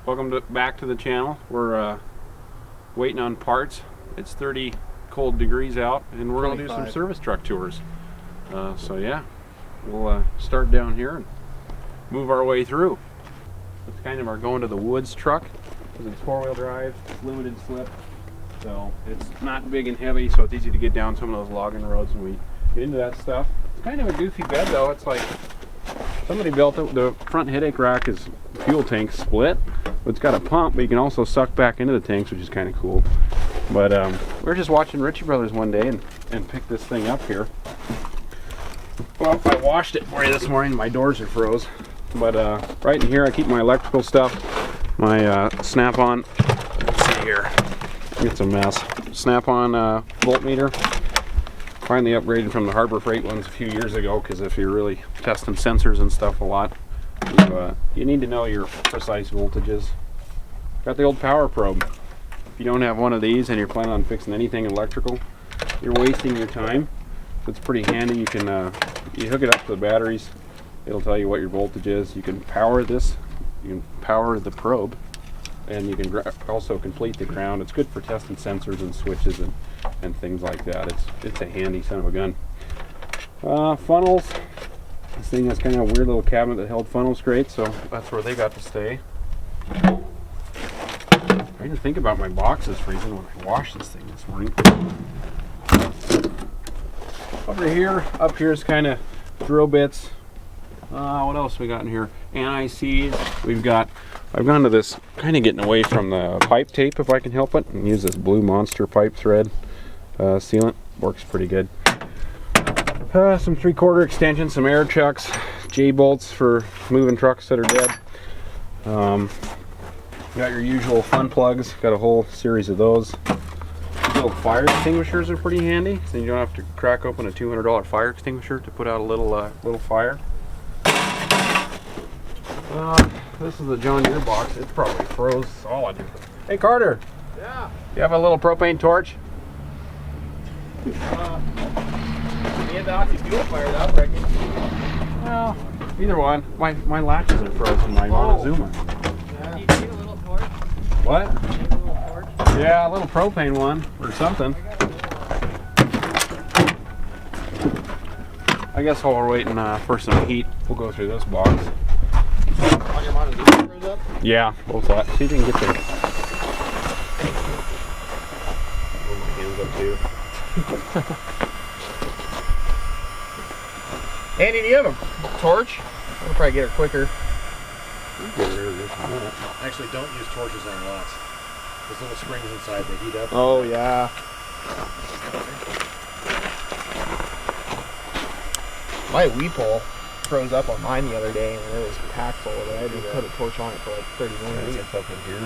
Welcome back to the channel. We're waiting on parts. It's 30 cold degrees out, and we're going to do some service truck tours. So yeah, we'll start down here and move our way through. It's kind of our going to the woods truck because it's four-wheel drive, it's limited slip, so it's not big and heavy, so it's easy to get down some of those logging roads when we get into that stuff. It's kind of a goofy bed though. It's like somebody built it. The front headache rack is fuel tank split. It's got a pump, but you can also suck back into the tanks, which is kind of cool. But we were just watching Ritchie Brothers one day and picked this thing up here. Well, I washed it for you this morning. My doors are froze. But right in here, I keep my electrical stuff. My Snap-on. Let's see here. It's a mess. Snap-on voltmeter. Finally upgraded from the Harbor Freight ones a few years ago, because if you're really testing sensors and stuff a lot, you need to know your precise voltages. Got the old power probe. If you don't have one of these and you're planning on fixing anything electrical, you're wasting your time. It's pretty handy. You can you hook it up to the batteries. It'll tell you what your voltage is. You can power this. You can power the probe, and you can also complete the ground. It's good for testing sensors and switches and things like that. It's a handy son of a gun. Funnels. This thing has kind of a weird little cabinet that held funnels great, so that's where they got to stay. I didn't think about my boxes freezing when I washed this thing this morning. Over here, up here is kind of drill bits. What else we got in here? Anti-seize. I've gone to this, kind of getting away from the pipe tape if I can help it, and use this Blue Monster pipe thread sealant. Works pretty good. Some 3/4 extensions, some air chucks, J-bolts for moving trucks that are dead. Got your usual fun plugs. Got a whole series of those. Little fire extinguishers are pretty handy, so you don't have to crack open a $200 fire extinguisher to put out a little fire. This is the John Deere box. It's probably froze solid. Hey Carter. Yeah. You have a little propane torch? Me and the oxy fuel fired up, I reckon. Well, either one. My latches are frozen. My Montezuma. Yeah. Do you need a little torch? What? Do you need a little torch? Yeah, a little propane one or something. I guess while we're waiting for some heat, we'll go through this box. On your Montezuma froze up? Yeah, both that. See if you can get there. Hold my hands up too. Andy, do you have a torch? I'll probably get her quicker. Get rid of this in a minute. Actually, don't use torches on our lots. Those little springs inside, they heat up. Oh, yeah. My weed pole froze up on mine the other day, and it was packed full of it. I had to put a torch on it for like 30 minutes. Get stuff in here.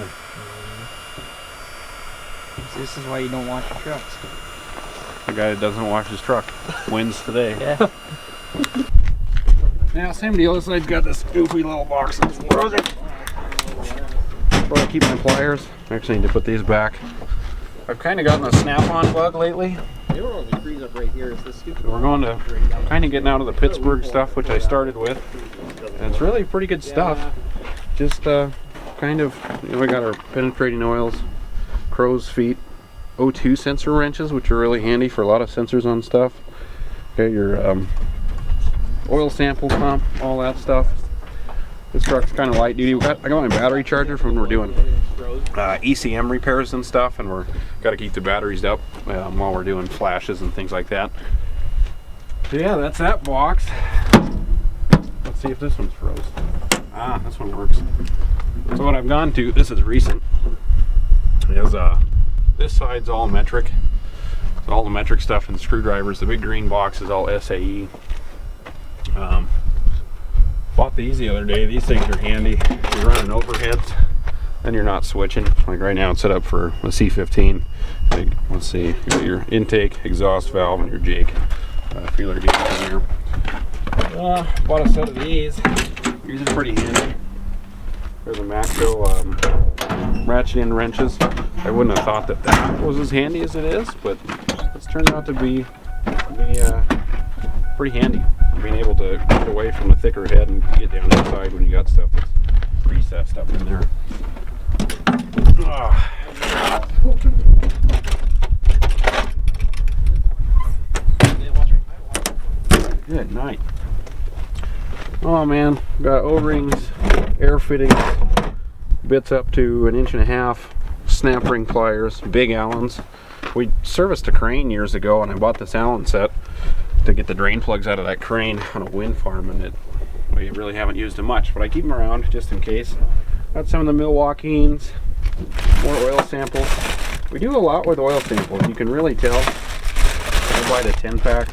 This is why you don't wash your trucks. The guy that doesn't wash his truck wins today. Yeah. Now, same deal. This side's got this goofy little box that's frozen. Where I keep my pliers. I actually need to put these back. I've kind of gotten a Snap-on bug lately. They were only freeze up right here. It's the stupid. We're going to kind of getting out of the Pittsburgh stuff, which I started with. And it's really pretty good stuff. Just kind of, we got our penetrating oils, crow's feet, O2 sensor wrenches, which are really handy for a lot of sensors on stuff. Okay, your oil sample pump, all that stuff. This truck's kind of light duty. I got my battery charger from when we're doing ECM repairs and stuff, and we're got to keep the batteries up while we're doing flashes and things like that. So yeah, that's that box. Let's see if this one's froze. Ah, this one works. So what I've gone to, this is recent, is this side's all metric. So all the metric stuff and screwdrivers. The big green box is all SAE. Bought these the other day. These things are handy. You're running overheads and you're not switching. Like right now it's set up for a C15. Let's see, you got your intake, exhaust valve, and your Jake feeler deal in here. Bought a set of these. These are pretty handy. They're the Matco ratchet end wrenches. I wouldn't have thought that was as handy as it is, but it's turned out to be pretty handy. Being able to get away from the thicker head and get down inside when you got stuff that's recessed up in there. Ah. Good night. Oh man, got O-rings, air fittings, bits up to 1.5 inch, snap ring pliers, big Allens. We serviced a crane years ago and I bought this Allen set to get the drain plugs out of that crane on a wind farm, and we really haven't used them much, but I keep them around just in case. Got some of the Milwaukee's, more oil samples. We do a lot with oil samples. You can really tell. I buy the 10 packs.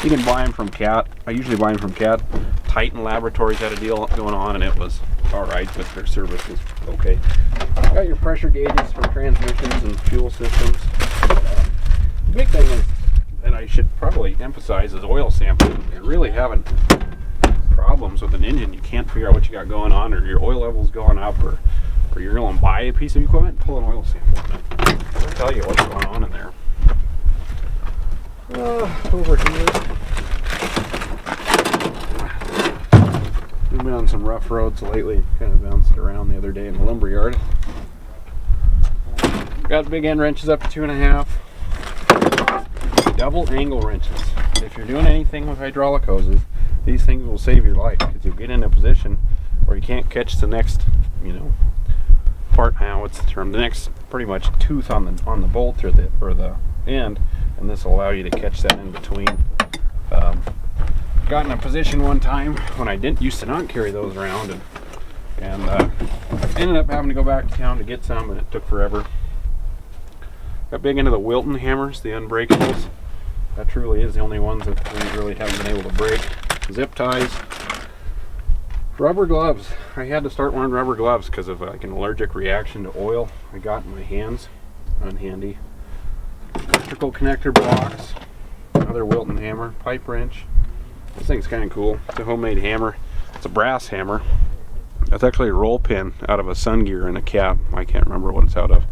You can buy them from Cat. I usually buy them from Cat. Titan Laboratories had a deal going on and it was alright, but their service was okay. Got your pressure gauges for transmissions and fuel systems. The big thing is, and I should probably emphasize, is oil sampling. If you're really having problems with an engine, you can't figure out what you got going on, or your oil level's going up, or you're going to buy a piece of equipment, pull an oil sample on it. It'll tell you what's going on in there. Over here, we've been on some rough roads lately. Kind of bounced around the other day in the lumber yard. Got big end wrenches up to 2.5. Double angle wrenches. If you're doing anything with hydraulic hoses, these things will save your life, because you'll get in a position where you can't catch the next, part. Now, what's the term? The next, pretty much, tooth on the bolt or the end, and this will allow you to catch that in between. Got in a position one time when I used to not carry those around, and ended up having to go back to town to get some, and it took forever. Got big into the Wilton hammers, the unbreakables. That truly is the only ones that we really haven't been able to break. Zip ties, rubber gloves. I had to start wearing rubber gloves because of like an allergic reaction to oil I got in my hands. Unhandy. Electrical connector blocks, another Wilton hammer, pipe wrench. This thing's kind of cool. It's a homemade hammer. It's a brass hammer. That's actually a roll pin out of a Sun Gear and a cap. I can't remember what it's out of.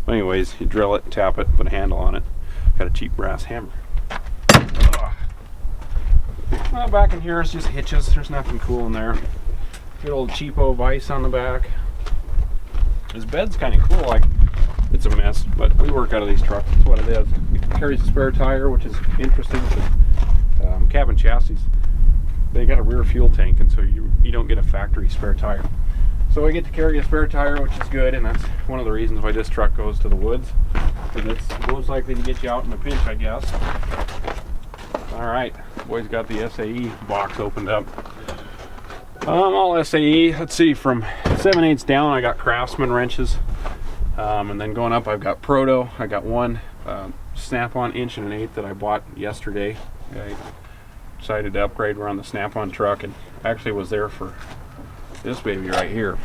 But anyways, you drill it, tap it, put a handle on it. Got a cheap brass hammer. Well, back in here it's just hitches. There's nothing cool in there. Good old cheapo vise on the back. This bed's kind of cool. Like, it's a mess, but we work out of these trucks. That's what it is. It carries a spare tire, which is interesting. Cabin chassis, they got a rear fuel tank, and so you don't get a factory spare tire. So I get to carry a spare tire, which is good, and that's one of the reasons why this truck goes to the woods, because it's most likely to get you out in a pinch, I guess. Alright, boys got the SAE box opened up. All SAE, let's see, from 7/8 down I got Craftsman wrenches, and then going up I've got Proto. I got one Snap-on 1.1 that I bought yesterday. I decided to upgrade. We're on the Snap-on truck, and I actually was there for this baby right here.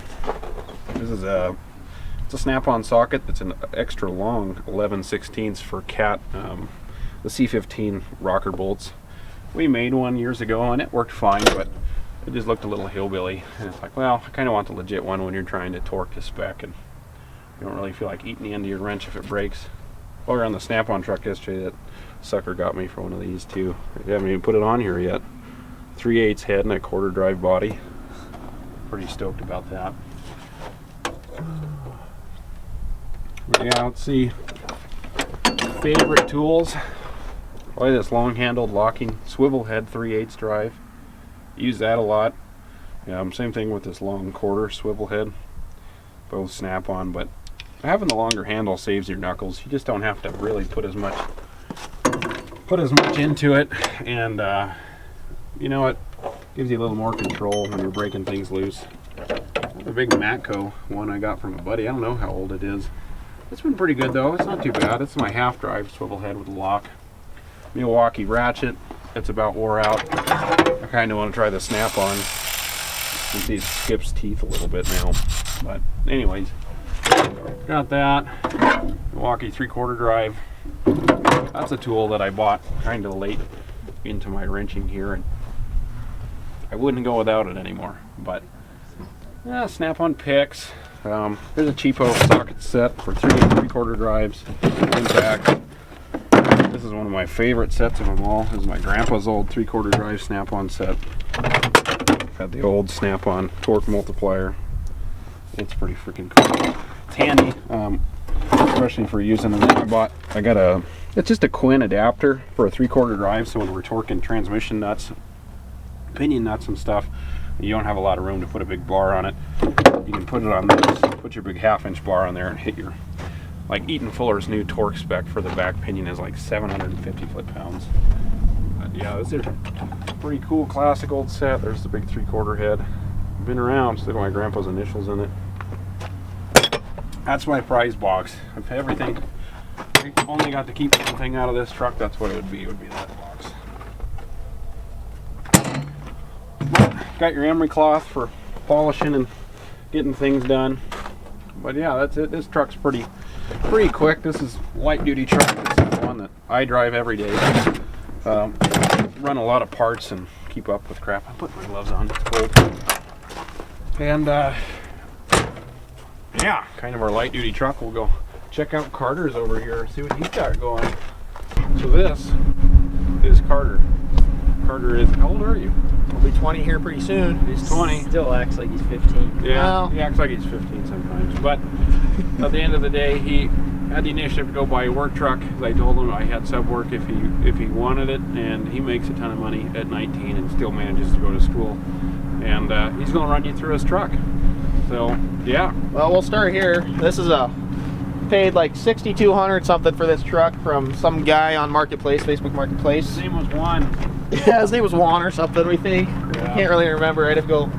This is it's a Snap-on socket that's an extra long 11/16 for Cat, the C15 rocker bolts. We made one years ago and it worked fine, but it just looked a little hillbilly, and it's like, well, I kind of want the legit one when you're trying to torque to spec and you don't really feel like eating the end of your wrench if it breaks. While we were on the Snap-on truck yesterday, that sucker got me for one of these too. I haven't even put it on here yet. 3/8 head and a 1/4 drive body. Pretty stoked about that. But yeah, let's see. Favorite tools. Probably this long-handled locking swivel head 3/8 drive. Use that a lot. Same thing with this long 1/4 swivel head. Both Snap-on, but having the longer handle saves your knuckles. You just don't have to really put as much into it, and you know, it gives you a little more control when you're breaking things loose. The big Matco one I got from a buddy. I don't know how old it is. It's been pretty good though. It's not too bad. It's my half drive swivel head with a lock. Milwaukee ratchet. It's about wore out. I kind of want to try the Snap-on. You can see it skips teeth a little bit now. But anyways, got that. Milwaukee 3/4 drive. That's a tool that I bought kind of late into my wrenching here, and I wouldn't go without it anymore. But Snap-on picks. Here's a cheapo socket set for 3 3/4 drives. Intact. This is one of my favorite sets of them all. This is my grandpa's old 3/4 drive Snap-on set. Got the old Snap-on torque multiplier. it's pretty freaking cool. It's handy, especially for using it. I got it's just a Quinn adapter for a 3/4 drive, so when we're torquing transmission nuts, pinion nuts and stuff, you don't have a lot of room to put a big bar on it. You can put it on this, put your big 1/2-inch bar on there and hit your, like Eaton Fuller's new torque spec for the back pinion is like 750 foot-pounds. But yeah, this is a pretty cool classic old set. There's the big 3/4 head. Been around, still got my grandpa's initials in it. That's my prize box. If everything, I only got to keep one thing out of this truck, that's what it would be. It would be that box. Got your emery cloth for polishing and getting things done. But yeah, that's it. This truck's pretty quick. This is light duty truck. This is one that I drive every day. Run a lot of parts and keep up with crap. I put my gloves on. It's cold. And yeah, kind of our light duty truck. We'll go check out Carter's over here, see what he's got going. So this is Carter. Carter is, how old are you? He'll be 20 here pretty soon. He's 20. Still acts like he's 15. Yeah, Well, he acts like he's 15 sometimes. But at the end of the day, he had the initiative to go buy a work truck. As I told him I had sub work if he wanted it, and he makes a ton of money at 19 and still manages to go to school. And he's going to run you through his truck. So yeah. Well, we'll start here. This is paid like $6,200 something for this truck from some guy on Marketplace, Facebook Marketplace. His name was Juan. Yeah, his name was Juan or something, we think. Yeah. Can't really remember. I'd have to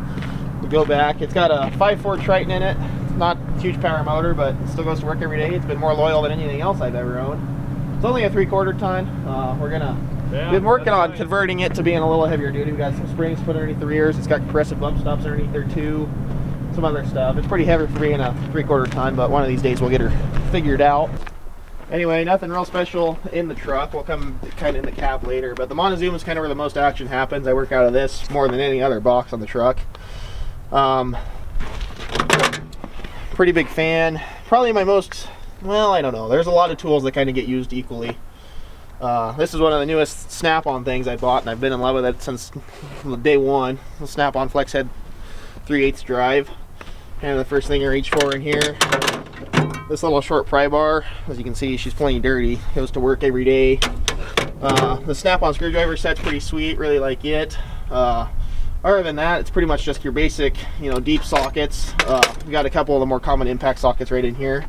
go back. It's got a 5.4 Triton in it. It's not a huge power motor, but it still goes to work every day. It's been more loyal than anything else I've ever owned. It's only a 3/4 ton. We're gonna been working on converting it to being a little heavier duty. We got some springs put underneath the rears. It's got compressive bump stops underneath there too. Some other stuff. It's pretty heavy for being a 3/4 ton, but one of these days we'll get her figured out. Anyway, nothing real special in the truck. We'll come kind of in the cab later, but the Montezuma is kind of where the most action happens. I work out of this more than any other box on the truck. Pretty big fan. Probably my most, well, I don't know. There's a lot of tools that kind of get used equally. This is one of the newest Snap-on things I bought, and I've been in love with it since day one. The Snap-on Flex Head 3/8 drive. And the first thing you reach for in here, this little short pry bar. As you can see, she's plenty dirty. Goes to work every day. The Snap-on screwdriver set's pretty sweet. Really like it. Other than that, it's pretty much just your basic, deep sockets. We got a couple of the more common impact sockets right in here.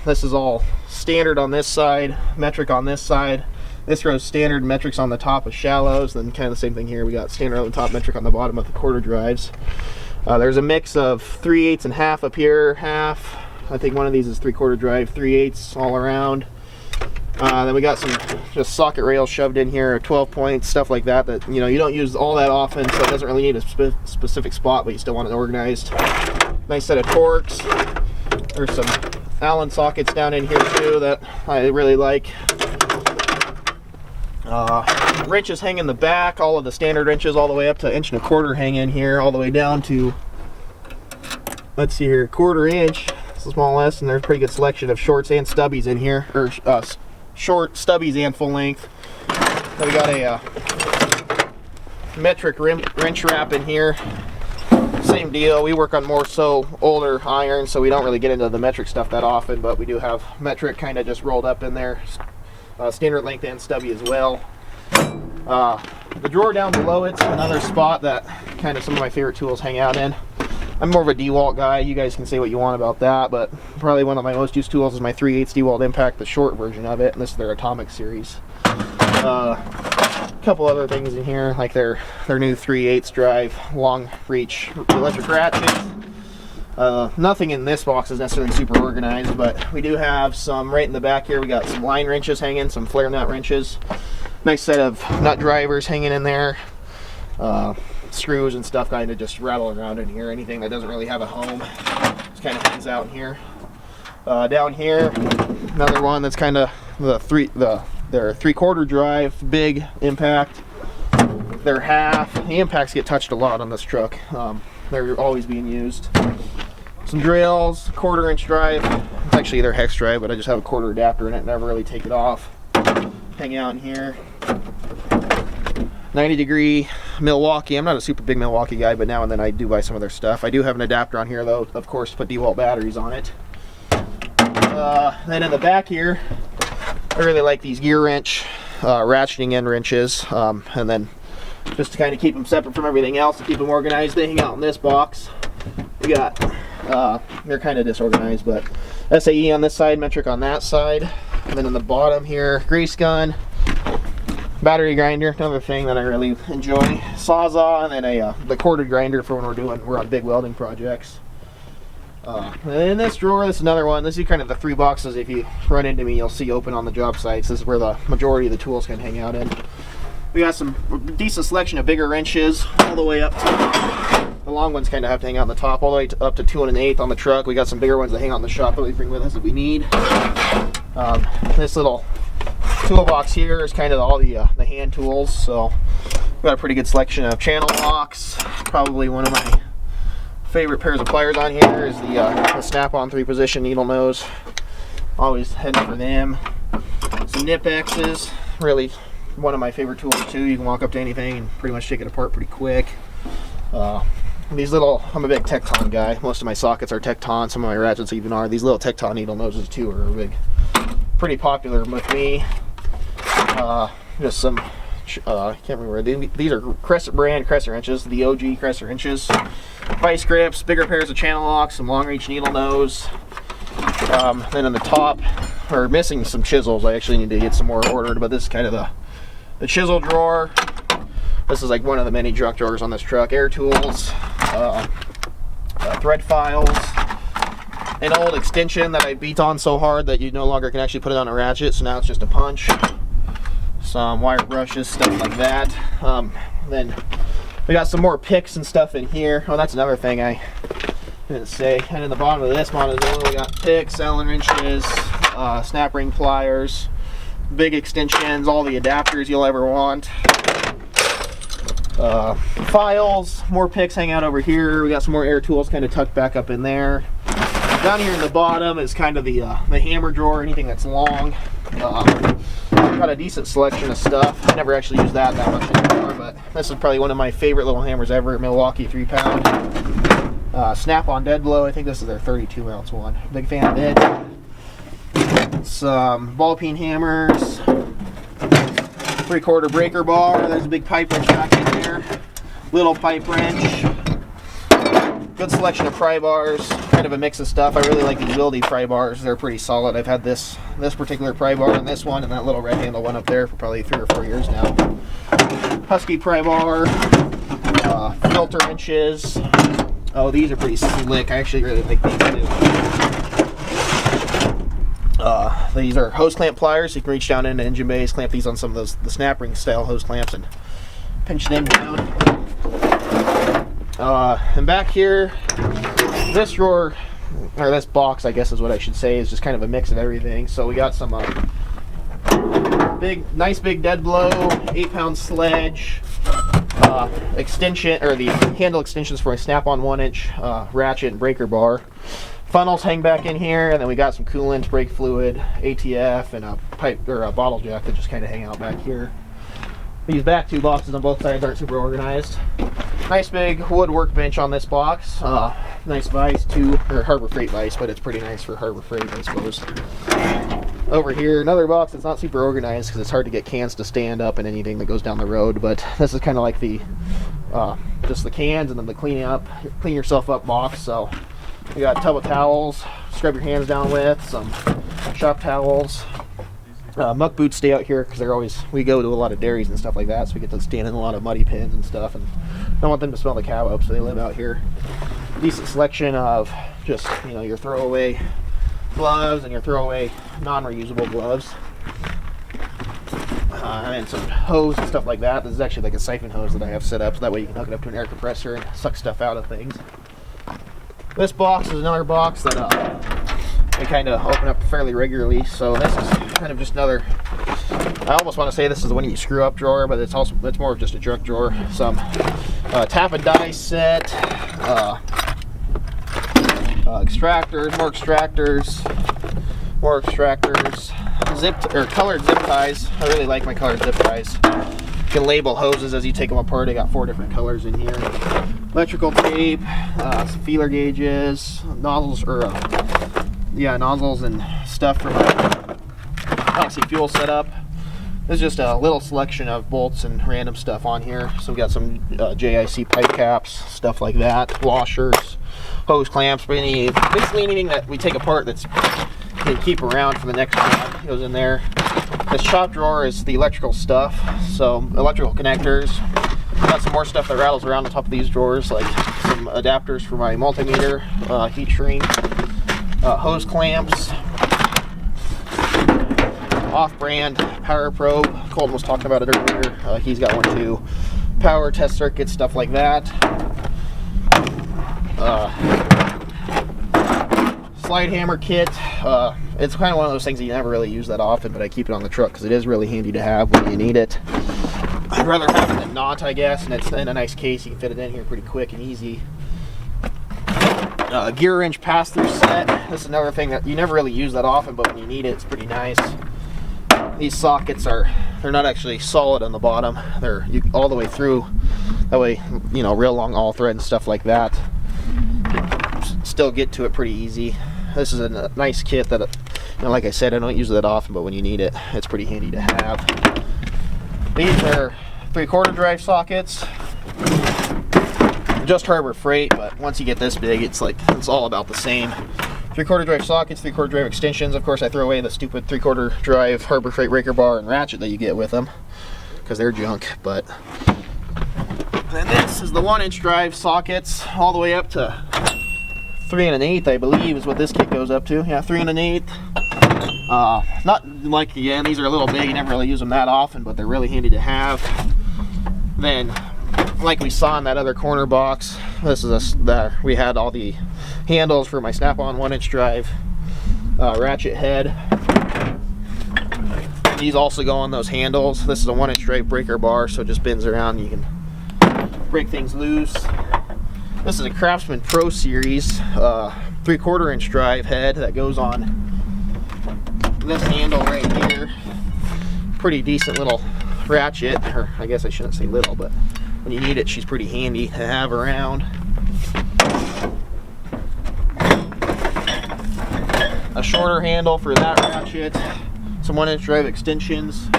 This is all standard on this side, metric on this side. This row's standard, metrics on the top of shallows. Then kind of the same thing here. We got standard on the top, metric on the bottom of the quarter drives. There's a mix of 3/8 and half up here, half. I think one of these is 3/4 drive, 3/8 all around. Then we got some just socket rails shoved in here, 12 points, stuff like that you don't use all that often, so it doesn't really need a specific spot, but you still want it organized. Nice set of Torx. There's some Allen sockets down in here too that I really like. Wrenches hang in the back, all of the standard wrenches all the way up to 1.25" hang in here, all the way down to, let's see here, 1/4 inch. It's the smallest, and there's a pretty good selection of shorts and stubbies in here, or short stubbies and full length. Then we got a metric wrench wrap in here. Same deal. We work on more so older iron, so we don't really get into the metric stuff that often, but we do have metric kind of just rolled up in there. Standard length and stubby as well. The drawer down below it's another spot that kind of some of my favorite tools hang out in. I'm more of a DeWalt guy. You guys can say what you want about that, but probably one of my most used tools is my 3/8 DeWalt Impact, the short version of it, and this is their Atomic series. A couple other things in here, like their new 3/8 drive, long reach electric ratchets. Nothing in this box is necessarily super organized, but we do have some right in the back here. We got some line wrenches hanging, some flare nut wrenches. Nice set of nut drivers hanging in there. Screws and stuff kind of just rattle around in here. Anything that doesn't really have a home just kind of hangs out in here. Down here, another one that's kind of their 3/4 drive, big impact. They're half. The impacts get touched a lot on this truck. They're always being used. Some drills, 1/4 inch drive. It's actually their hex drive, but I just have a 1/4 adapter in it. Never really take it off. Hang out in here. 90-degree Milwaukee. I'm not a super big Milwaukee guy, but now and then I do buy some of their stuff. I do have an adapter on here, though, of course, to put DeWalt batteries on it. Then in the back here, I really like these gear wrench, ratcheting end wrenches, and then just to kind of keep them separate from everything else, to keep them organized, they hang out in this box. We got, they're kind of disorganized, but SAE on this side, metric on that side. And then in the bottom here, grease gun, battery grinder, another thing that I really enjoy, Sawzall, and then the corded grinder for when we're on big welding projects. And in this drawer, this is another one. This is kind of the 3 boxes, if you run into me, you'll see open on the job sites. This is where the majority of the tools can hang out in. We got some decent selection of bigger wrenches, all the way up to, the long ones kind of have to hang out on the top, all the way up to 2 1/8 on the truck. We got some bigger ones that hang out in the shop that we bring with us if we need. This little toolbox here is kind of all the hand tools, so we've got a pretty good selection of channel locks. Probably one of my favorite pairs of pliers on here is the Snap-on 3-position needle nose. Always heading for them. Some Nip-X's, really one of my favorite tools too. You can walk up to anything and pretty much take it apart pretty quick. These little, I'm a big Tecton guy. Most of my sockets are Tecton, some of my ratchets even are. These little Tecton needle noses too are pretty popular with me. Just some, I can't remember, these are Crescent brand Crescent wrenches, the OG Crescent wrenches. Vice grips, bigger pairs of channel locks, some long reach needle nose. Then on the top, we're missing some chisels. I actually need to get some more ordered, but this is kind of the chisel drawer. This is like one of the many junk drawers on this truck. Air tools, thread files, an old extension that I beat on so hard that you no longer can actually put it on a ratchet, so now it's just a punch. Some wire brushes, stuff like that. Then we got some more picks and stuff in here. Oh, that's another thing I didn't say. And in the bottom of this module, we got picks, Allen wrenches, snap ring pliers, big extensions, all the adapters you'll ever want. Files, more picks hang out over here. We got some more air tools kind of tucked back up in there. Down here in the bottom is kind of the hammer drawer, anything that's long. Got a decent selection of stuff. I never actually use that much anymore, but this is probably one of my favorite little hammers ever, Milwaukee 3-pound. Snap-on dead blow. I think this is their 32 ounce one. Big fan of it. Some ball peen hammers. 3/4 breaker bar. There's a big pipe wrench back in there. Little pipe wrench. Good selection of pry bars. Kind of a mix of stuff. I really like these Wildy pry bars. They're pretty solid. I've had this particular pry bar and this one and that little red handle one up there for probably 3 or 4 years now. Husky pry bar. Filter wrenches. Oh, these are pretty slick. I actually really like these too. These are hose clamp pliers. You can reach down into engine bays, clamp these on some of the snap ring style hose clamps and pinch them down. And back here, this drawer, or this box I guess is what I should say, is just kind of a mix of everything. So we got some nice big dead blow, 8-pound sledge, extension, or the handle extensions for a Snap-on 1-inch ratchet and breaker bar. Funnels hang back in here, and then we got some coolant, brake fluid, ATF, and a pipe or a bottle jack that just kind of hang out back here. These back 2 boxes on both sides aren't super organized. Nice big wood workbench on this box. Nice vise too, or Harbor Freight vise, but it's pretty nice for Harbor Freight, I suppose. Over here, another box that's not super organized because it's hard to get cans to stand up and anything that goes down the road. But this is kind of like the just the cans and then the clean yourself up box. So we got a tub of towels, scrub your hands down with, some shop towels. Muck boots stay out here because we go to a lot of dairies and stuff like that, so we get to stand in a lot of muddy pens and stuff, and don't want them to smell the cow up, so they live out here. Decent selection of just your throwaway gloves and your throwaway non-reusable gloves, and some hose and stuff like that. This is actually like a siphon hose that I have set up, so that way you can hook it up to an air compressor and suck stuff out of things. This box is another box that I kind of open up fairly regularly, so this is kind of just another, I almost want to say this is the one you screw up drawer, but it's more of just a junk drawer. Some tap and die set, extractors, more extractors, zipped or colored zip ties. I really like my colored zip ties. can label hoses as you take them apart. I got 4 different colors in here. Electrical tape, some feeler gauges, nozzles, or nozzles and stuff for my oxy fuel setup. There's just a little selection of bolts and random stuff on here. So we got some JIC pipe caps, stuff like that, washers, hose clamps, basically anything that we take apart that's can keep around for the next job goes in there. This shop drawer is the electrical stuff, so electrical connectors. Got some more stuff that rattles around the top of these drawers, like some adapters for my multimeter, heat shrink, hose clamps, off-brand power probe. Colton was talking about it earlier. He's got one too. Power test circuits, stuff like that. Slide hammer kit. It's kind of one of those things that you never really use that often, but I keep it on the truck because it is really handy to have when you need it. I'd rather have it than not, I guess, and it's in a nice case. You can fit it in here pretty quick and easy. Gear wrench pass-through set. This is another thing that you never really use that often, but when you need it, it's pretty nice. These sockets they're not actually solid on the bottom. They're all the way through. That way, you know, real long all thread and stuff like that. Still get to it pretty easy. This is a nice kit that, you know, like I said, I don't use it that often, but when you need it, it's pretty handy to have. These are 3/4 drive sockets. Just Harbor Freight, but once you get this big, it's all about the same. 3/4 drive sockets, 3/4 drive extensions. Of course, I throw away the stupid 3/4 drive Harbor Freight breaker bar and ratchet that you get with them because they're junk. But then this is the 1-inch drive sockets, all the way up to 3 1/8, I believe, is what this kit goes up to. Yeah, 3 1/8. Not like, again, these are a little big. You never really use them that often, but they're really handy to have. Then, like we saw in that other corner box, this is we had all the handles for my Snap-on 1-inch drive ratchet head. These also go on those handles. This is a 1-inch drive breaker bar, so it just bends around and you can break things loose. This is a Craftsman Pro Series 3/4 inch drive head that goes on this handle right here. Pretty decent little ratchet, or I guess I shouldn't say little, but when you need it, she's pretty handy to have around. A shorter handle for that ratchet, some 1-inch drive extensions.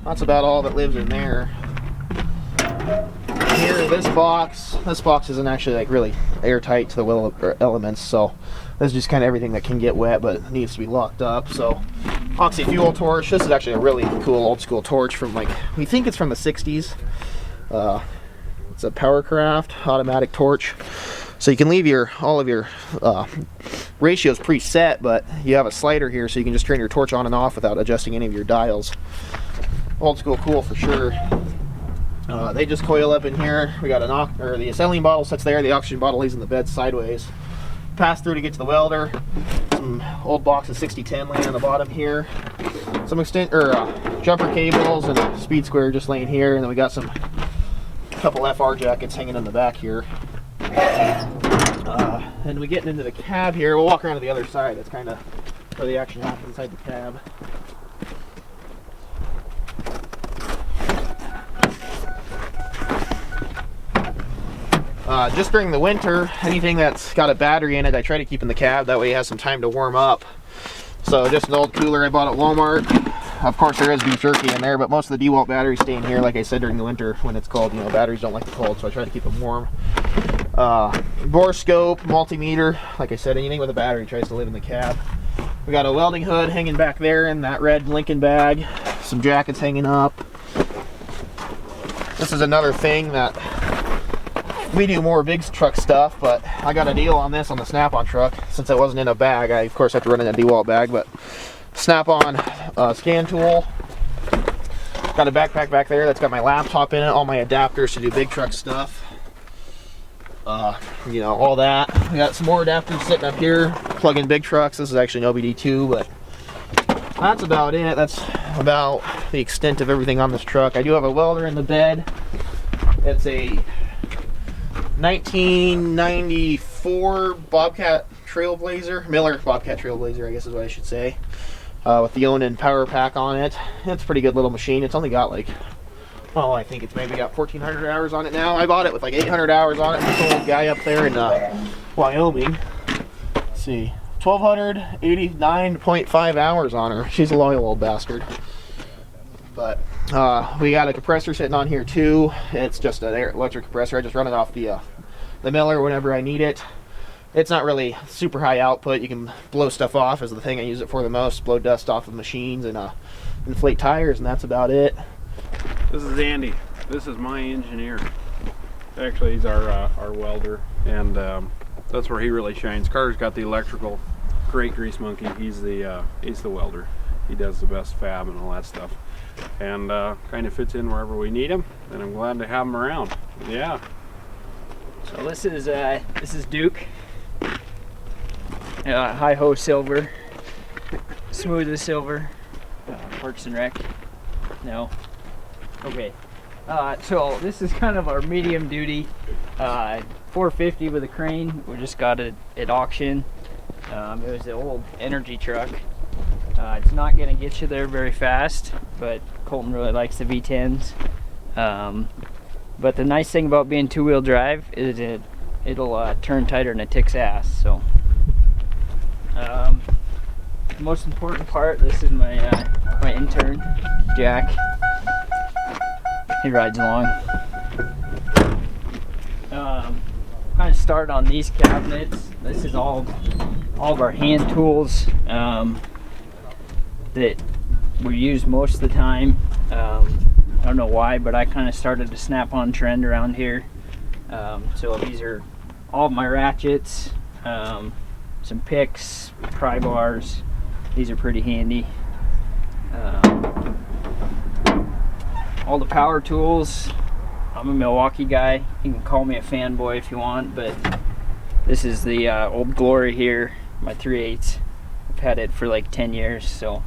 That's about all that lives in there. Here, this box isn't actually like really airtight to the will elements, so this is just kind of everything that can get wet but it needs to be locked up. So oxy fuel torch. This is actually a really cool old school torch from, like, we think it's from the 60s. It's a Powercraft automatic torch, so you can leave all of your ratios preset, but you have a slider here so you can just turn your torch on and off without adjusting any of your dials. Old school cool for sure. They just coil up in here. We got the acetylene bottle sits there. The oxygen bottle lays in the bed sideways. Pass through to get to the welder. Some old box of 6010 laying on the bottom here. Some jumper cables and a speed square just laying here. And then we got a couple FR jackets hanging in the back here. And we getting into the cab here. We'll walk around to the other side. That's kind of where the action happens, inside the cab. Just during the winter, anything that's got a battery in it, I try to keep in the cab. That way it has some time to warm up. So just an old cooler I bought at Walmart. Of course, there is beef jerky in there, but most of the DeWalt batteries stay in here. Like I said, during the winter when it's cold, you know, batteries don't like the cold, so I try to keep them warm. Borescope, multimeter. Like I said, anything with a battery tries to live in the cab. We got a welding hood hanging back there in that red Lincoln bag. Some jackets hanging up. This is another thing that we do more big truck stuff, but I got a deal on this on the Snap-on truck. Since it wasn't in a bag, I of course have to run in a DeWalt bag, but Snap-on scan tool. Got a backpack back there that's got my laptop in it, all my adapters to do big truck stuff. You know, all that. We got some more adapters sitting up here, plug in big trucks. This is actually an OBD2, but that's about it. That's about the extent of everything on this truck. I do have a welder in the bed. It's a 1994 Bobcat Trailblazer, Miller Bobcat Trailblazer, I guess is what I should say, with the Onan power pack on it. It's a pretty good little machine. It's only got like Oh, I think it's maybe got 1,400 hours on it now. I bought it with like 800 hours on it. This old guy up there in Wyoming. Let's see, 1,289.5 hours on her. She's a loyal old bastard. But we got a compressor sitting on here too. It's just an electric compressor. I just run it off the miller whenever I need it. It's not really super high output. You can blow stuff off is the thing I use it for the most. Blow dust off of machines and inflate tires, and that's about it. This is Andy. This is my engineer. Actually, he's our welder, and that's where he really shines. Carter's got the electrical, great grease monkey. He's the welder. He does the best fab and all that stuff, and kind of fits in wherever we need him. And I'm glad to have him around. Yeah. So this is Duke. Hi-Ho Silver. Smooth as Silver. Parks and Rec. No. Okay. So this is kind of our medium duty 450 with a crane. We just got it at auction. It was the old energy truck. It's not going to get you there very fast, but Colton really likes the V10s. But the nice thing about being two-wheel drive is it'll turn tighter than a tick's ass. So the most important part, this is my my intern, Jack. He rides along. Kind of start on these cabinets. This is all of our hand tools that we use most of the time. I don't know why, but I kind of started a Snap-on trend around here. So these are all of my ratchets, some picks, pry bars. These are pretty handy. All the power tools. I'm a Milwaukee guy. You can call me a fanboy if you want, but this is the Old Glory here, my 3/8. I've had it for like 10 years, so.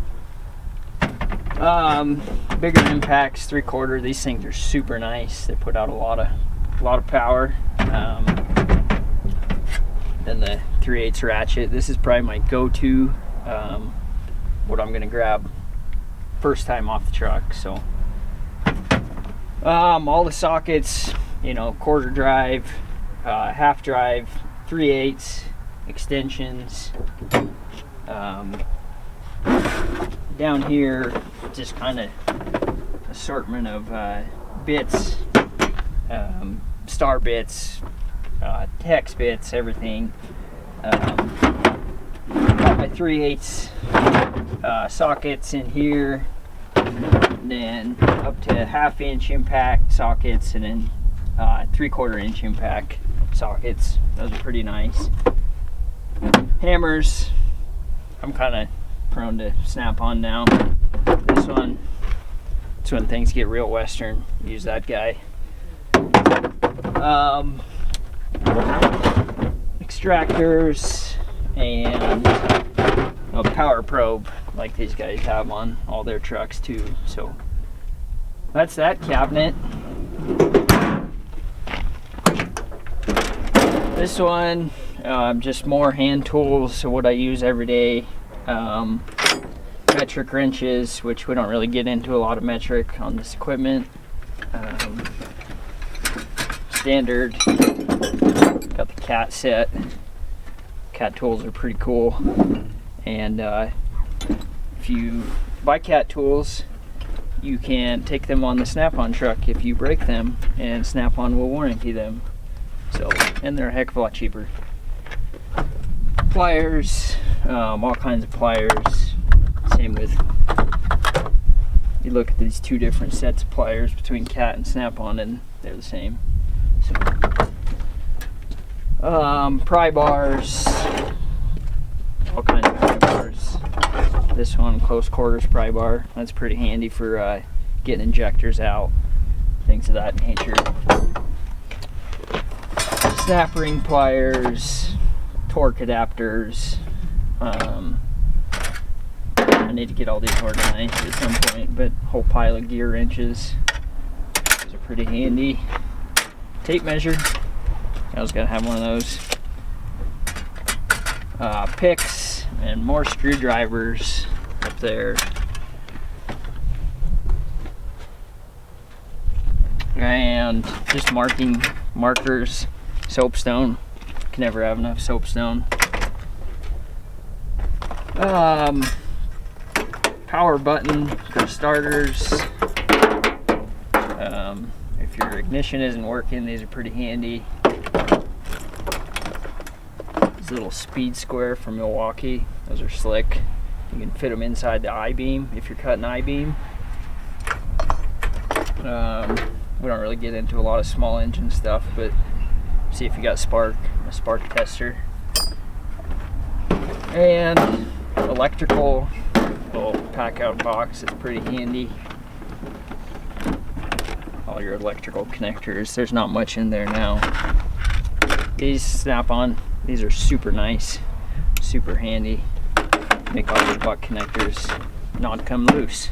Bigger impacts, 3/4. These things are super nice. They put out a lot of power. Then the 3/8 ratchet. This is probably my go-to. What I'm gonna grab first time off the truck. So all the sockets, you know, quarter drive, half drive, 3/8 extensions. Down here, just kind of assortment of bits, star bits, hex bits, everything. Got my 3/8 sockets in here, then up to 1/2 inch impact sockets, and then 3/4 inch impact sockets. Those are pretty nice. Hammers, I'm kind of prone to Snap-on now. This one, it's when things get real western. Use that guy. Extractors and a power probe like these guys have on all their trucks too. So that's that cabinet. This one, just more hand tools, so what I use every day. Metric wrenches, which we don't really get into a lot of metric on this equipment. Standard. Got the cat set. Cat tools are pretty cool. And if you buy cat tools, you can take them on the Snap-on truck if you break them, and Snap-on will warranty them. So, and they're a heck of a lot cheaper. Pliers, all kinds of pliers. Same with, you look at these two different sets of pliers between Cat and Snap-on, and they're the same. So, pry bars, all kinds of pry bars. This one, close quarters pry bar. That's pretty handy for getting injectors out, things of that nature. Snap ring pliers, torque adapters. I need to get all these organized at some point, but whole pile of gear wrenches. Those are pretty handy. Tape measure. I was gonna have one of those. Picks and more screwdrivers up there. and just markers, soapstone. Can never have enough soapstone. Power button for starters. If your ignition isn't working, these are pretty handy. These little speed square from Milwaukee, those are slick. You can fit them inside the I-beam if you're cutting I-beam. We don't really get into a lot of small engine stuff, but see if you got a spark tester. And electrical little pack out box is pretty handy. All your electrical connectors. There's not much in there now. These snap on. These are super nice, super handy. Make all your butt connectors not come loose.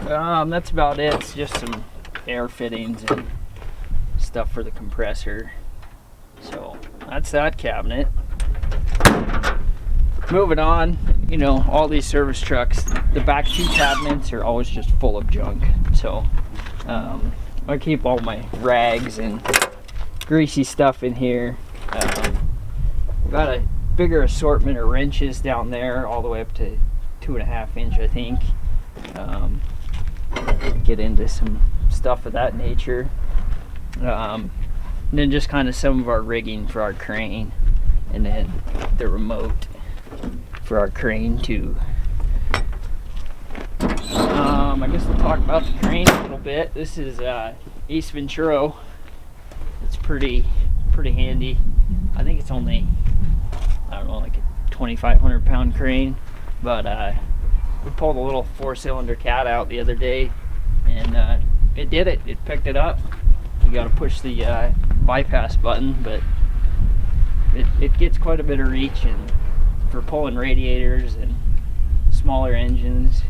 That's about it. It's just some air fittings and stuff for the compressor. So that's that cabinet. Moving on, you know, all these service trucks, the back two cabinets are always just full of junk. So I keep all my rags and greasy stuff in here. Got a bigger assortment of wrenches down there, all the way up to 2.5 inch, I think. Get into some stuff of that nature. And then just kind of some of our rigging for our crane, and then the remote for our crane too. I guess we'll talk about the crane a little bit. This is Ace Venturo. It's pretty handy. I think it's only, I don't know, like a 2,500 pound crane, but we pulled a little 4-cylinder cat out the other day, and it did it. It picked it up. You got to push the bypass button, but it gets quite a bit of reach, and for pulling radiators and smaller engines,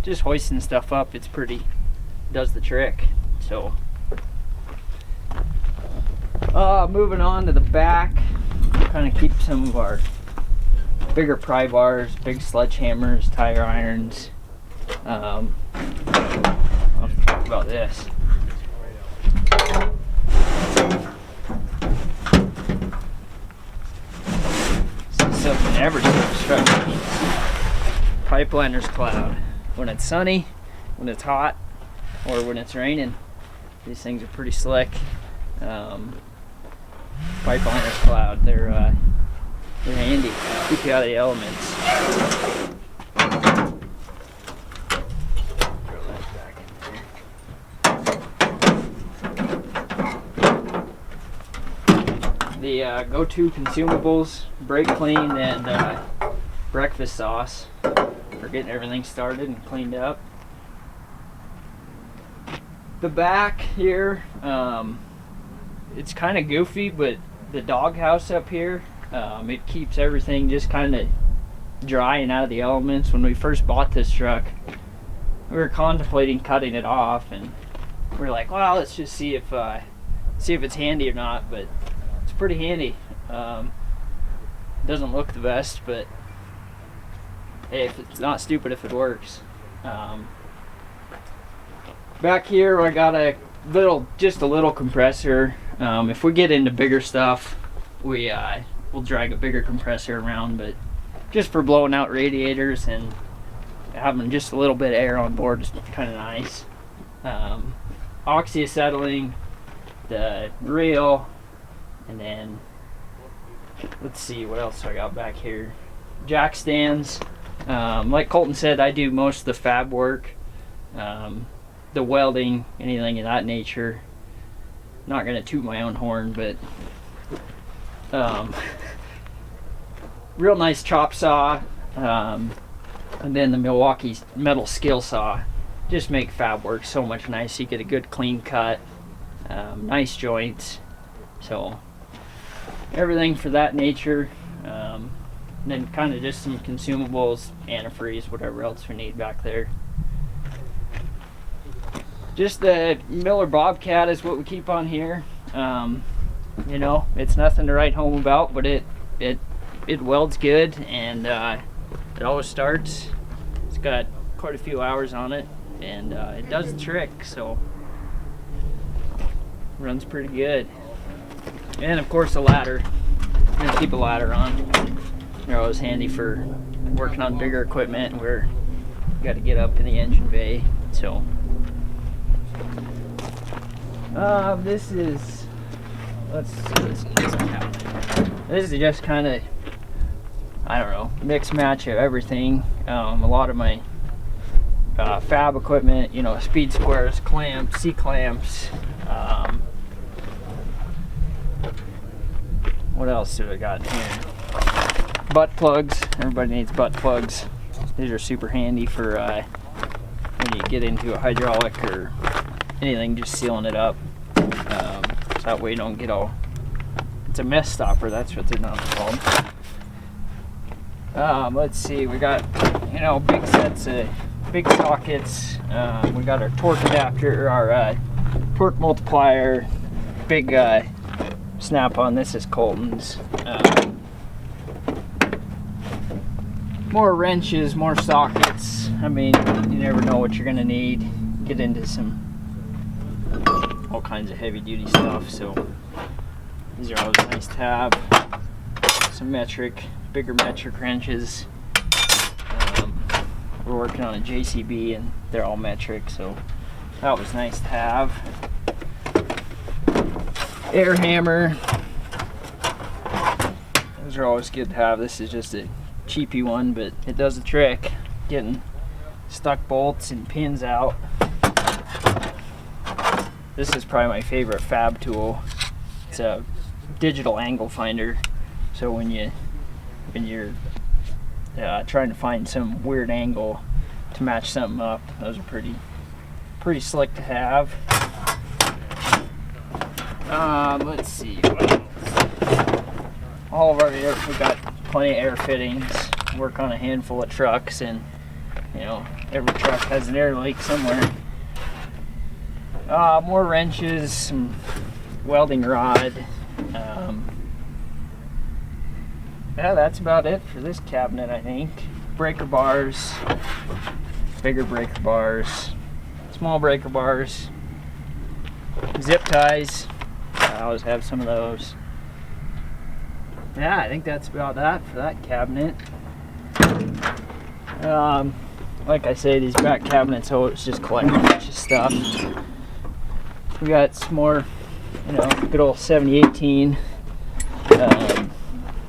just hoisting stuff up, it's does the trick. So moving on to the back, kind of keep some of our bigger pry bars, big sledgehammers, tire irons. I'll talk about this. Something every service truck needs. Pipeliner's cloud. When it's sunny, when it's hot, or when it's raining, these things are pretty slick. Pipeliner's cloud. They're handy. Keep you out of the elements. Throw that back in there. The go-to consumables: brake clean and breakfast sauce for getting everything started and cleaned up. The back here, it's kind of goofy, but the doghouse up here, it keeps everything just kind of dry and out of the elements. When we first bought this truck, we were contemplating cutting it off, and we were like, well, let's just see if it's handy or not. But it's pretty handy. Doesn't look the best, but hey, if it's not stupid if it works. Back here I got just a little compressor. If we get into bigger stuff, we'll drag a bigger compressor around, but just for blowing out radiators and having just a little bit of air on board is kind of nice. Oxyacetylene, the reel, and then let's see what else I got back here. Jack stands. Like Colton said, I do most of the fab work, the welding, anything of that nature. Not gonna toot my own horn, but real nice chop saw, and then the Milwaukee metal skill saw. Just make fab work so much nicer. You get a good clean cut, nice joints, so everything for that nature. And then kind of just some consumables, antifreeze, whatever else we need back there. Just the Miller Bobcat is what we keep on here. You know, it's nothing to write home about, but it welds good, and it always starts. It's got quite a few hours on it, and it does the trick, so runs pretty good. And of course the ladder. I'm gonna keep a ladder on. They're always handy for working on bigger equipment where you got to get up in the engine bay. So this is, let's see, this is just kind of, I don't know, mix match of everything. A lot of my fab equipment, you know, speed squares, clamps, C-clamps. What else do I got in here? Butt plugs. Everybody needs butt plugs. These are super handy for when you get into a hydraulic or anything, just sealing it up. So that way you don't get all, it's a mess stopper, that's what they're not called. Let's see, we got, you know, big sets of big sockets. We got our torque adapter, our torque multiplier, big snap on. This is Colton's. More wrenches, more sockets. I mean, you never know what you're gonna need. Get into all kinds of heavy duty stuff, so these are always nice to have. Some metric, bigger metric wrenches. We're working on a JCB and they're all metric, so that was nice to have. Air hammer. Those are always good to have. This is just a cheapy one, but it does the trick. Getting stuck bolts and pins out. This is probably my favorite fab tool. It's a digital angle finder. So when you're trying to find some weird angle to match something up, those are pretty slick to have. Let's see what else. All of our air, we got plenty of air fittings. Work on a handful of trucks, and you know, every truck has an air leak somewhere. More wrenches, some welding rod. Yeah, that's about it for this cabinet, I think. Breaker bars, bigger breaker bars, small breaker bars, zip ties. I always have some of those. Yeah, I think that's about that for that cabinet. Like I say, these back cabinets, oh, it's just collecting a bunch of stuff. We got some more, you know, good old 7018.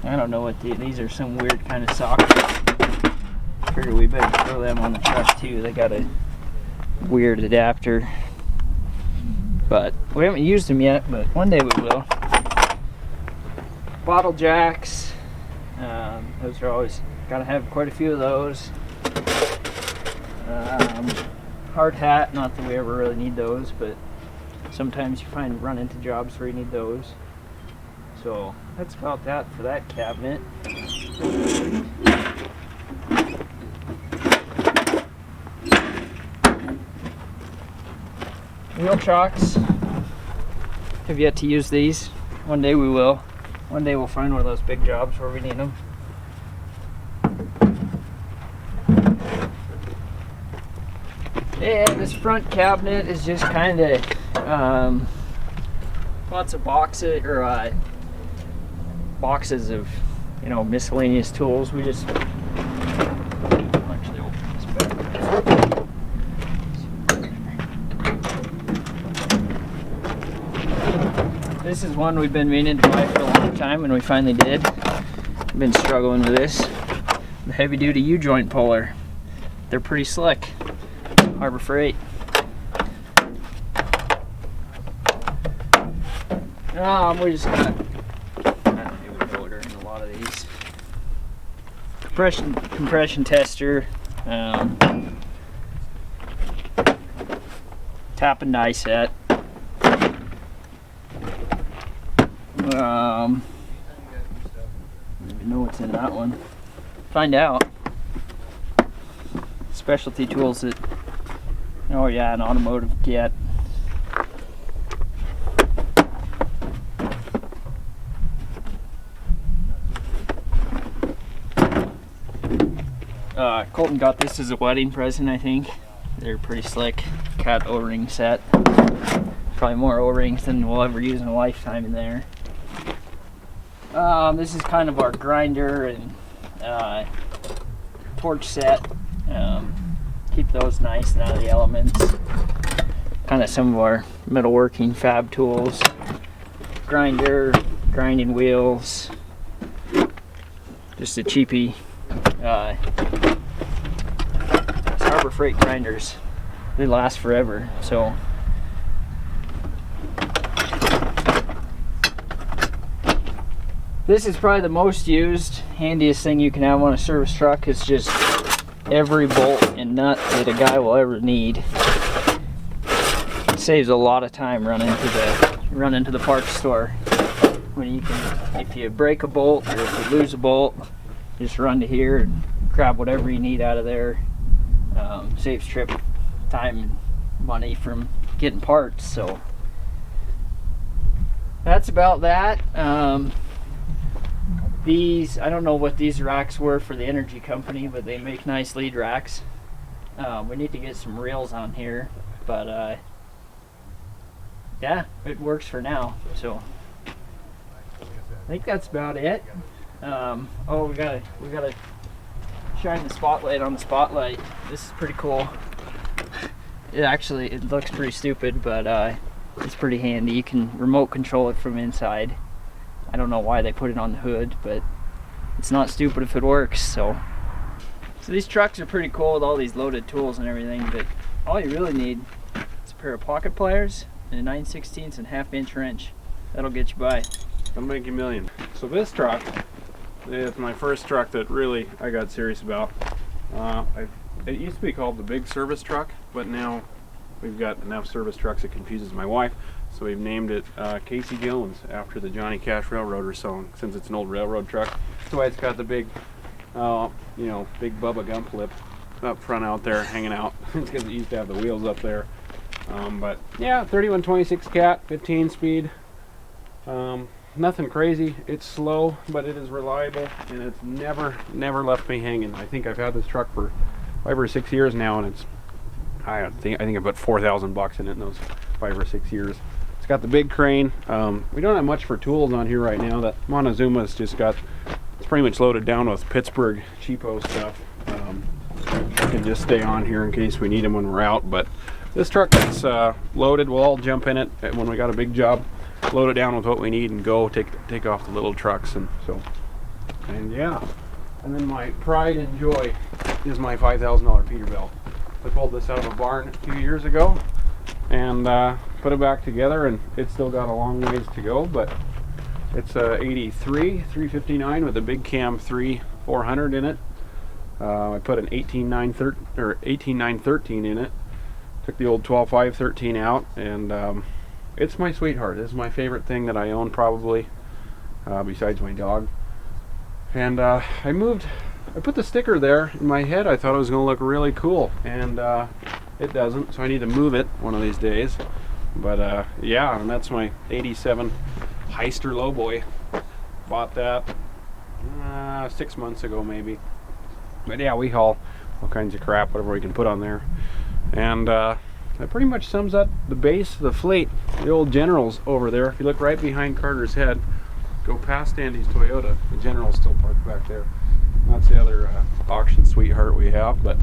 I don't know what these are, some weird kind of sockets. Figure we better throw them on the truck too. They got a weird adapter, but we haven't used them yet, but one day we will. Bottle jacks, those are always, gotta have quite a few of those. Hard hat, not that we ever really need those, but sometimes you run into jobs where you need those. So that's about that for that cabinet. Wheel chocks. Have yet to use these. One day we will. One day we'll find one of those big jobs where we need them. Yeah, this front cabinet is just kind of lots of boxes or boxes of, you know, miscellaneous tools. We just actually open this back. This is one we've been meaning to buy for a long time, and we finally did. I've been struggling with this. The heavy duty U-joint puller. They're pretty slick. Harbor Freight. We just got, I don't know, motor in a lot of these. Compression tester. Tap and die set. I don't even know what's in that one. Find out. Specialty tools that, oh yeah, an automotive kit. Colton got this as a wedding present, I think. They're pretty slick. Cat O-ring set. Probably more O-rings than we'll ever use in a lifetime in there. This is kind of our grinder and torch set. Keep those nice and out of the elements. Kind of some of our metalworking fab tools. Grinder, grinding wheels. Just a cheapie. Harbor Freight grinders. They last forever, so. This is probably the most used, handiest thing you can have on a service truck. Is just every bolt and nut that a guy will ever need. It saves a lot of time running to the parts store. When you can, if you break a bolt or if you lose a bolt, just run to here and grab whatever you need out of there. Saves trip time and money from getting parts. So that's about that. These, I don't know what these racks were for the energy company, but they make nice lead racks. We need to get some reels on here, but yeah, it works for now. So I think that's about it. Oh, we gotta shine the spotlight on the spotlight. This is pretty cool. It looks pretty stupid, but it's pretty handy. You can remote control it from inside. I don't know why they put it on the hood, but it's not stupid if it works. So these trucks are pretty cool with all these loaded tools and everything, but all you really need is a pair of pocket pliers and a 9/16 and 1/2 inch wrench. That'll get you by. That'll make you a million. So this truck is my first truck that really I got serious about. It used to be called the big service truck, but now we've got enough service trucks it confuses my wife. So we've named it Casey Jones after the Johnny Cash Railroader song, since it's an old railroad truck. That's why it's got the big, big Bubba Gump lip up front out there hanging out. It's because it used to have the wheels up there. But yeah, 3126 cat, 15 speed. Nothing crazy. It's slow, but it is reliable, and it's never left me hanging. I think I've had this truck for 5 or 6 years now, and I think I put $4,000 in it in those 5 or 6 years. It's got the big crane. We don't have much for tools on here right now. That Montezuma's just got, it's pretty much loaded down with Pittsburgh cheapo stuff. Can just stay on here in case we need them when we're out. But this truck is loaded. We'll all jump in it when we got a big job. Load it down with what we need and go take off the little trucks. And yeah. And then my pride and joy is my $5,000 Peterbilt. I pulled this out of a barn a few years ago and put it back together, and it's still got a long ways to go, but it's a 83 359 with a big cam 3 400 in it. I put an 18913 in it. Took the old 12513 out, and it's my sweetheart. This is my favorite thing that I own, probably, besides my dog. And I put the sticker there in my head. I thought it was going to look really cool, and it doesn't, so I need to move it one of these days. But yeah, and that's my 87 Heister Lowboy. Bought that 6 months ago maybe. But yeah, we haul all kinds of crap, whatever we can put on there. And that pretty much sums up the base of the fleet. The old General's over there. If you look right behind Carter's head, go past Andy's Toyota, the General's still parked back there. That's the other auction sweetheart we have. But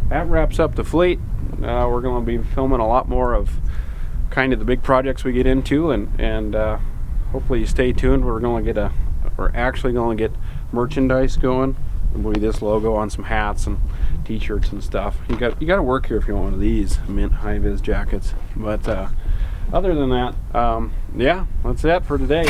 that wraps up the fleet. We're going to be filming a lot more of kind of the big projects we get into, and hopefully you stay tuned. We're actually going to get merchandise going. It'll be this logo on some hats and t-shirts and stuff. You got to work here if you want one of these mint high-vis jackets. But other than that, yeah, that's it for today.